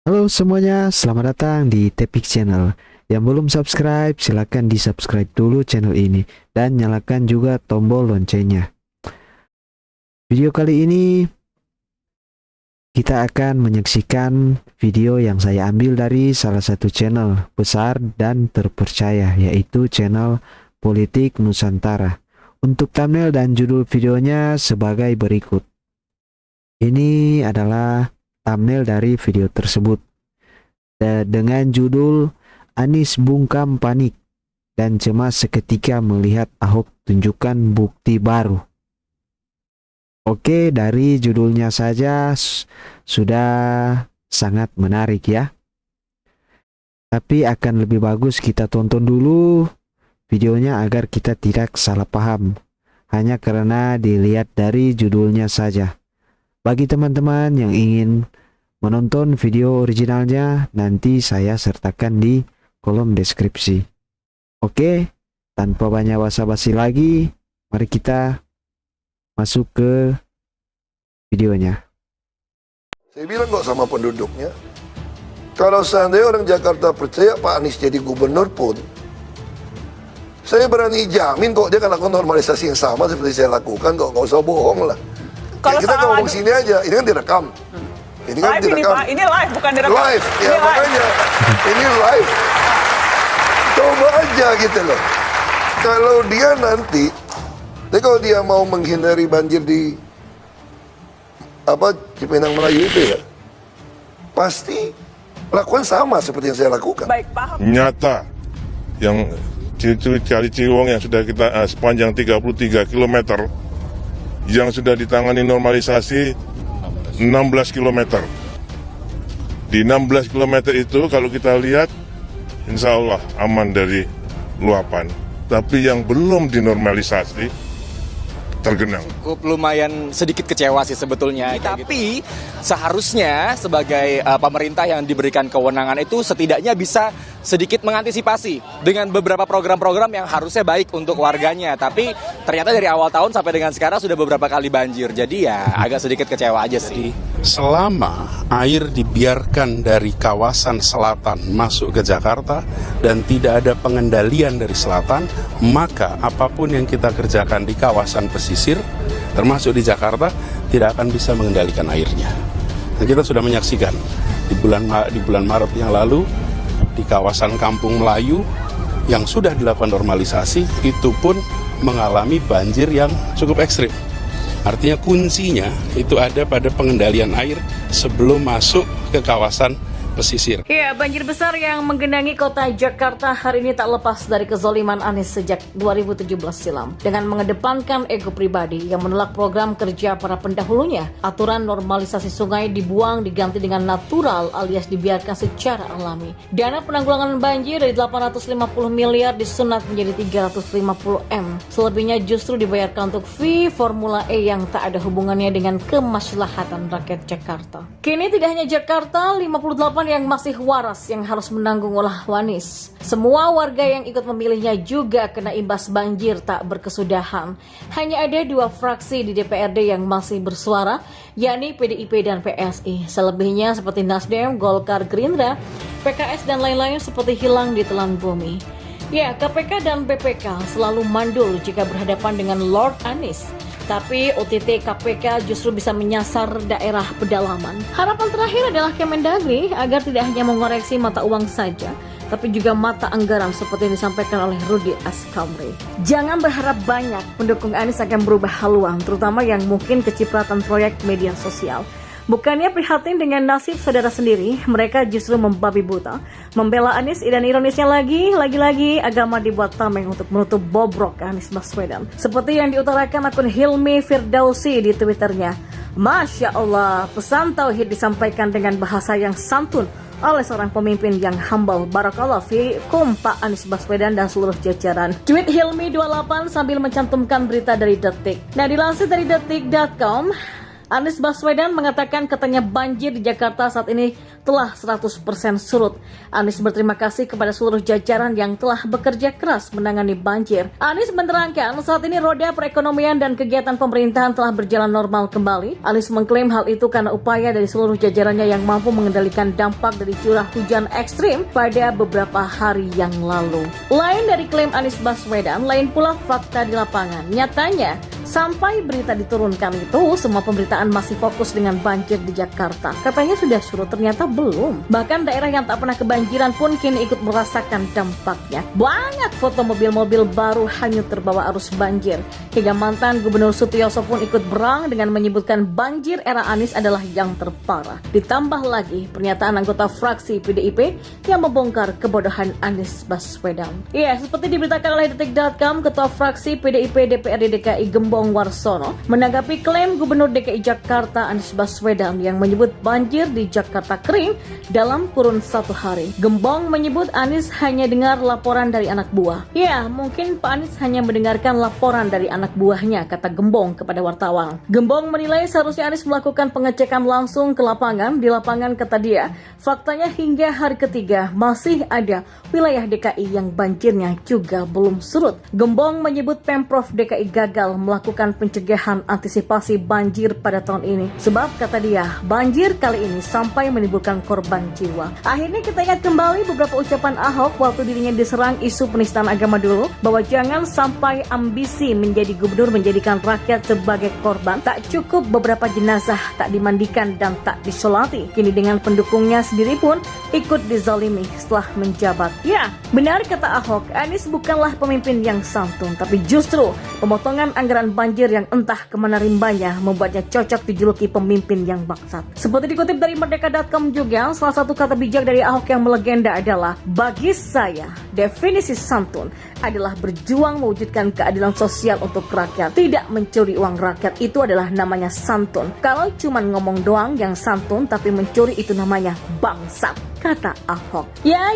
Halo semuanya, selamat datang di Tepik Channel. Yang belum subscribe, silahkan di subscribe dulu channel ini dan nyalakan juga tombol loncengnya. Video kali ini kita akan menyaksikan video yang saya ambil dari salah satu channel besar dan terpercaya, yaitu channel Politik Nusantara. Untuk thumbnail dan judul videonya sebagai berikut. Ini adalah thumbnail dari video tersebut dengan judul Anies bungkam panik dan cemas seketika melihat Ahok tunjukkan bukti baru. Oke, dari judulnya saja sudah sangat menarik ya. Tapi akan lebih bagus kita tonton dulu videonya agar kita tidak salah paham hanya karena dilihat dari judulnya saja. Bagi teman-teman yang ingin menonton video originalnya, nanti saya sertakan di kolom deskripsi. Oke, tanpa banyak basa-basi lagi, mari kita masuk ke videonya. Saya bilang kok sama penduduknya, kalau seandainya orang Jakarta percaya Pak Anies jadi gubernur pun, saya berani jamin kok dia akan lakukan normalisasi yang sama seperti saya lakukan kok, nggak usah bohong lah. Kalau Kita ngomong lagi sini aja, ini kan direkam. Ini kan live ini direkam. Pak, ini live bukan direkam. Live, ya Ini makanya. Ini live. Coba aja gitu loh. Kalau dia nanti, tapi kalau dia mau menghindari banjir di Cipinang Melayu itu ya, pasti lakukan sama seperti yang saya lakukan. Baik, paham. Nyata yang Kali Ciliwung yang sudah kita sepanjang 33 km yang sudah ditangani normalisasi 16 km. Di 16 km itu kalau kita lihat insya Allah aman dari luapan. Tapi yang belum dinormalisasi tergenang. Cukup lumayan sedikit kecewa sih sebetulnya. Tapi seharusnya sebagai pemerintah yang diberikan kewenangan itu setidaknya bisa sedikit mengantisipasi dengan beberapa program-program yang harusnya baik untuk warganya. Tapi ternyata dari awal tahun sampai dengan sekarang sudah beberapa kali banjir. Jadi ya agak sedikit kecewa aja sih. Selama air dibiarkan dari kawasan selatan masuk ke Jakarta dan tidak ada pengendalian dari selatan, maka apapun yang kita kerjakan di kawasan pesisir, termasuk di Jakarta, tidak akan bisa mengendalikan airnya. Dan kita sudah menyaksikan di bulan Maret yang lalu, di kawasan Kampung Melayu yang sudah dilakukan normalisasi, itu pun mengalami banjir yang cukup ekstrim. Artinya kuncinya itu ada pada pengendalian air sebelum masuk ke kawasan pesisir. Ya, banjir besar yang menggenangi kota Jakarta hari ini tak lepas dari kezoliman Anies sejak 2017 silam. Dengan mengedepankan ego pribadi yang menolak program kerja para pendahulunya, aturan normalisasi sungai dibuang diganti dengan natural alias dibiarkan secara alami. Dana penanggulangan banjir dari 850 miliar disunat menjadi 350 M. Selebihnya justru dibayarkan untuk fee Formula E yang tak ada hubungannya dengan kemaslahatan rakyat Jakarta. Kini tidak hanya Jakarta, 58 yang masih waras yang harus menanggung ulah Anies. Semua warga yang ikut memilihnya juga kena imbas banjir tak berkesudahan. Hanya ada dua fraksi di DPRD yang masih bersuara, yakni PDIP dan PSI. Selebihnya seperti Nasdem, Golkar, Gerindra, PKS dan lain-lain seperti hilang di telan bumi. Ya, KPK dan BPK selalu mandul jika berhadapan dengan Lord Anies. Tapi OTT KPK justru bisa menyasar daerah pedalaman. Harapan terakhir adalah Kemendagri agar tidak hanya mengoreksi mata uang saja, tapi juga mata anggaran seperti yang disampaikan oleh Rudi Askamri. Jangan berharap banyak pendukung Anies akan berubah haluan, terutama yang mungkin kecipratan proyek media sosial. Bukannya prihatin dengan nasib saudara sendiri, mereka justru membabi buta. Membela Anies dan ironisnya lagi-lagi agama dibuat tameng untuk menutup bobrok Anies Baswedan. Seperti yang diutarakan akun Hilmi Firdausi di Twitternya. Masya Allah, pesan tauhid disampaikan dengan bahasa yang santun oleh seorang pemimpin yang humble. Barakallah fiikum Pak Anies Baswedan dan seluruh jajaran. Tweet Hilmi 28 sambil mencantumkan berita dari Detik. Nah, dilansir dari detik.com, Anies Baswedan mengatakan katanya banjir di Jakarta saat ini telah 100% surut. Anies berterima kasih kepada seluruh jajaran yang telah bekerja keras menangani banjir. Anies menerangkan saat ini roda perekonomian dan kegiatan pemerintahan telah berjalan normal kembali. Anies mengklaim hal itu karena upaya dari seluruh jajarannya yang mampu mengendalikan dampak dari curah hujan ekstrim pada beberapa hari yang lalu. Lain dari klaim Anies Baswedan, lain pula fakta di lapangan. Nyatanya, sampai berita diturunkan itu, semua pemberitaan masih fokus dengan banjir di Jakarta. Katanya sudah surut, ternyata belum. Bahkan daerah yang tak pernah kebanjiran pun kini ikut merasakan dampaknya. Banyak foto mobil-mobil baru hanyut terbawa arus banjir. Hingga mantan Gubernur Sutiyoso pun ikut berang dengan menyebutkan banjir era Anies adalah yang terparah. Ditambah lagi pernyataan anggota fraksi PDIP yang membongkar kebodohan Anies Baswedan. Iya, seperti diberitakan oleh Detik.com, Ketua Fraksi PDIP DPRD DKI Gembong Warsono menanggapi klaim Gubernur DKI Jakarta Anies Baswedan yang menyebut banjir di Jakarta kering dalam kurun 1 hari. Gembong menyebut Anies hanya dengar laporan dari anak buah. Ya, mungkin Pak Anies hanya mendengarkan laporan dari anak buahnya, kata Gembong kepada wartawan. Gembong menilai seharusnya Anies melakukan pengecekan langsung ke lapangan. Di lapangan, kata dia, faktanya hingga hari ketiga masih ada wilayah DKI yang banjirnya juga belum surut. Gembong menyebut Pemprov DKI gagal melakukan pencegahan antisipasi banjir pada tahun ini. Sebab, kata dia, banjir kali ini sampai menimbulkan korban jiwa. Akhirnya kita ingat kembali beberapa ucapan Ahok waktu dirinya diserang isu penistaan agama dulu, bahwa jangan sampai ambisi menjadi gubernur menjadikan rakyat sebagai korban. Tak cukup beberapa jenazah tak dimandikan dan tak disolati. Kini dengan pendukungnya sendiri pun ikut dizalimi setelah menjabat. Ya, benar kata Ahok, Anies bukanlah pemimpin yang santun, tapi justru pemotongan anggaran banjir yang entah kemana rimbanya membuatnya cocok dijuluki pemimpin yang bangsat. Seperti dikutip dari Merdeka.com juga, salah satu kata bijak dari Ahok yang melegenda adalah, bagi saya, definisi santun adalah berjuang mewujudkan keadilan sosial untuk rakyat. Tidak mencuri uang rakyat, itu adalah namanya santun. Kalau cuma ngomong doang yang santun, tapi mencuri itu namanya bangsat, kata Ahok. Ya.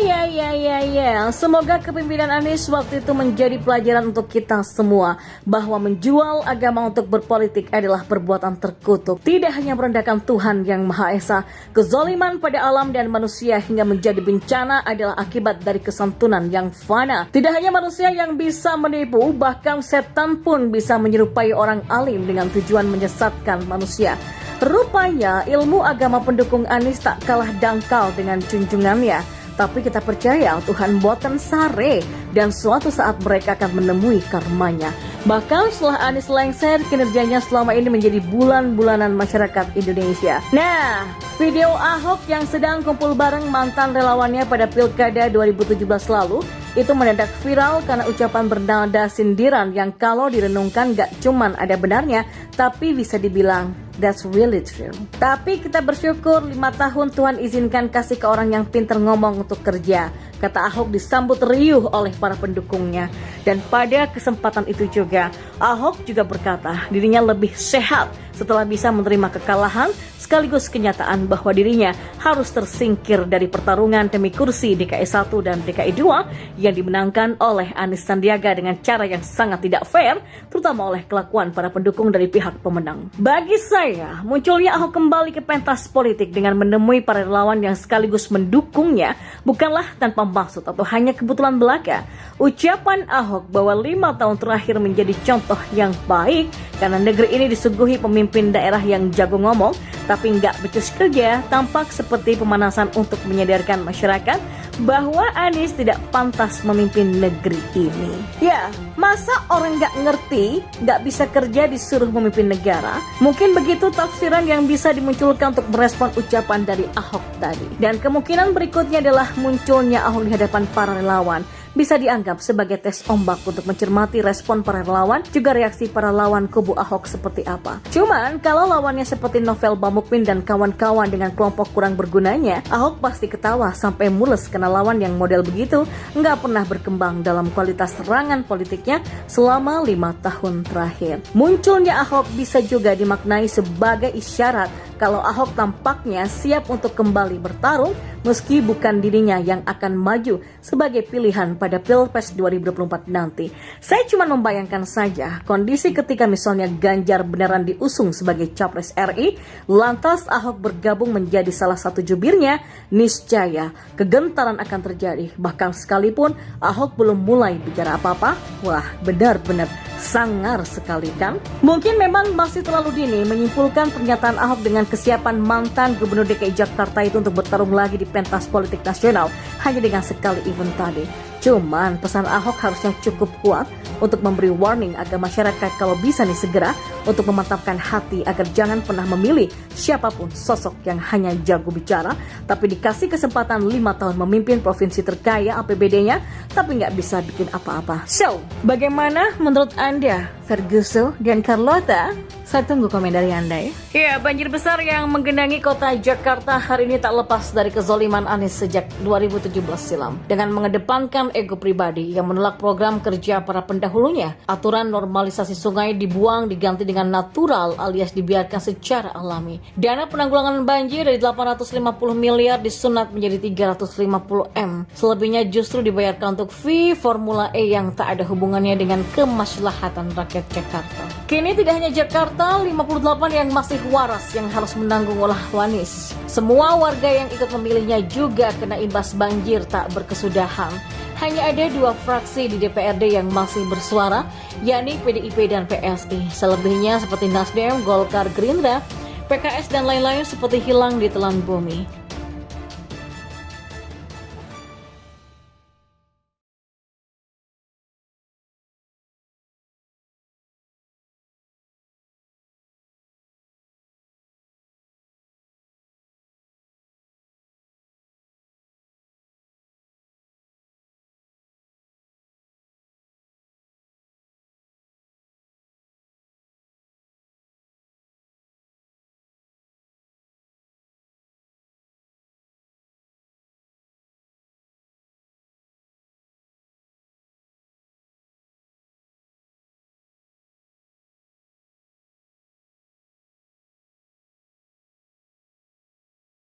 Semoga kepemimpinan Anies waktu itu menjadi pelajaran untuk kita semua, bahwa menjual agama untuk berpolitik adalah perbuatan terkutuk. Tidak hanya merendahkan Tuhan yang Maha Esa, kezaliman pada alam dan manusia hingga menjadi bencana adalah akibat dari kesantunan yang fana. Tidak hanya manusia yang bisa menipu, bahkan setan pun bisa menyerupai orang alim dengan tujuan menyesatkan manusia. Rupanya ilmu agama pendukung Anies tak kalah dangkal dengan junjungannya. Tapi kita percaya Tuhan boten sare dan suatu saat mereka akan menemui karmanya. Bahkan setelah Anies lengser, kinerjanya selama ini menjadi bulan-bulanan masyarakat Indonesia. Nah, video Ahok yang sedang kumpul bareng mantan relawannya pada Pilkada 2017 lalu itu mendadak viral karena ucapan bernada sindiran yang kalau direnungkan gak cuman ada benarnya, tapi bisa dibilang that's really true. Tapi kita bersyukur 5 tahun Tuhan izinkan kasih ke orang yang pintar ngomong untuk kerja. Kata Ahok disambut riuh oleh para pendukungnya. Dan pada kesempatan itu juga, Ahok juga berkata dirinya lebih sehat setelah bisa menerima kekalahan, sekaligus kenyataan bahwa dirinya harus tersingkir dari pertarungan demi kursi DKI 1 dan DKI 2 yang dimenangkan oleh Anies Sandiaga dengan cara yang sangat tidak fair, terutama oleh kelakuan para pendukung dari pihak pemenang. Bagi saya, munculnya Ahok kembali ke pentas politik dengan menemui para relawan yang sekaligus mendukungnya bukanlah tanpa maksud atau hanya kebetulan belaka. Ucapan Ahok bahwa 5 tahun terakhir menjadi contoh yang baik karena negeri ini disuguhi pemimpin daerah yang jago ngomong tapi nggak becus kerja, tampak seperti pemanasan untuk menyadarkan masyarakat bahwa Anies tidak pantas memimpin negeri ini. Ya, masa orang nggak ngerti, nggak bisa kerja disuruh memimpin negara? Mungkin begitu tafsiran yang bisa dimunculkan untuk merespon ucapan dari Ahok tadi. Dan kemungkinan berikutnya adalah munculnya Ahok di hadapan para relawan. Bisa dianggap sebagai tes ombak untuk mencermati respon para relawan, juga reaksi para lawan kubu Ahok seperti apa. Cuman, kalau lawannya seperti Novel Bamukmin dan kawan-kawan dengan kelompok kurang bergunanya, Ahok pasti ketawa sampai mules karena lawan yang model begitu nggak pernah berkembang dalam kualitas serangan politiknya selama 5 tahun terakhir. Munculnya Ahok bisa juga dimaknai sebagai isyarat kalau Ahok tampaknya siap untuk kembali bertarung meski bukan dirinya yang akan maju sebagai pilihan pada Pilpres 2024 nanti. Saya cuma membayangkan saja kondisi ketika misalnya Ganjar beneran diusung sebagai Capres RI, lantas Ahok bergabung menjadi salah satu jubirnya, niscaya kegentaran akan terjadi. Bahkan sekalipun Ahok belum mulai bicara apa-apa, wah benar-benar sangar sekali kan? Mungkin memang masih terlalu dini menyimpulkan pernyataan Ahok dengan kesiapan mantan Gubernur DKI Jakarta itu untuk bertarung lagi di pentas politik nasional hanya dengan sekali event tadi. Cuman pesan Ahok harusnya cukup kuat untuk memberi warning agar masyarakat kalau bisa nih segera untuk memantapkan hati agar jangan pernah memilih siapapun sosok yang hanya jago bicara tapi dikasih kesempatan 5 tahun memimpin provinsi terkaya APBD-nya tapi nggak bisa bikin apa-apa. So, bagaimana menurut Anda, Ferguson dan Carlota? Saya tunggu komen dari Anda ya. Ya, banjir besar yang menggenangi kota Jakarta hari ini tak lepas dari kezoliman Anies sejak 2017 silam. Dengan mengedepankan ego pribadi yang menolak program kerja para pendahulunya, aturan normalisasi sungai dibuang diganti dengan natural alias dibiarkan secara alami. Dana penanggulangan banjir dari 850 miliar disunat menjadi 350 M. Selebihnya justru dibayarkan untuk fee Formula E yang tak ada hubungannya dengan kemaslahatan rakyat Jakarta. Kini tidak hanya Jakarta, 58 yang masih waras yang harus menanggung olah Anies. Semua warga yang ikut memilihnya juga kena imbas banjir tak berkesudahan. Hanya ada 2 fraksi di DPRD yang masih bersuara, yakni PDIP dan PSI. Selebihnya seperti Nasdem, Golkar, Gerindra, PKS dan lain-lain seperti hilang di telan bumi.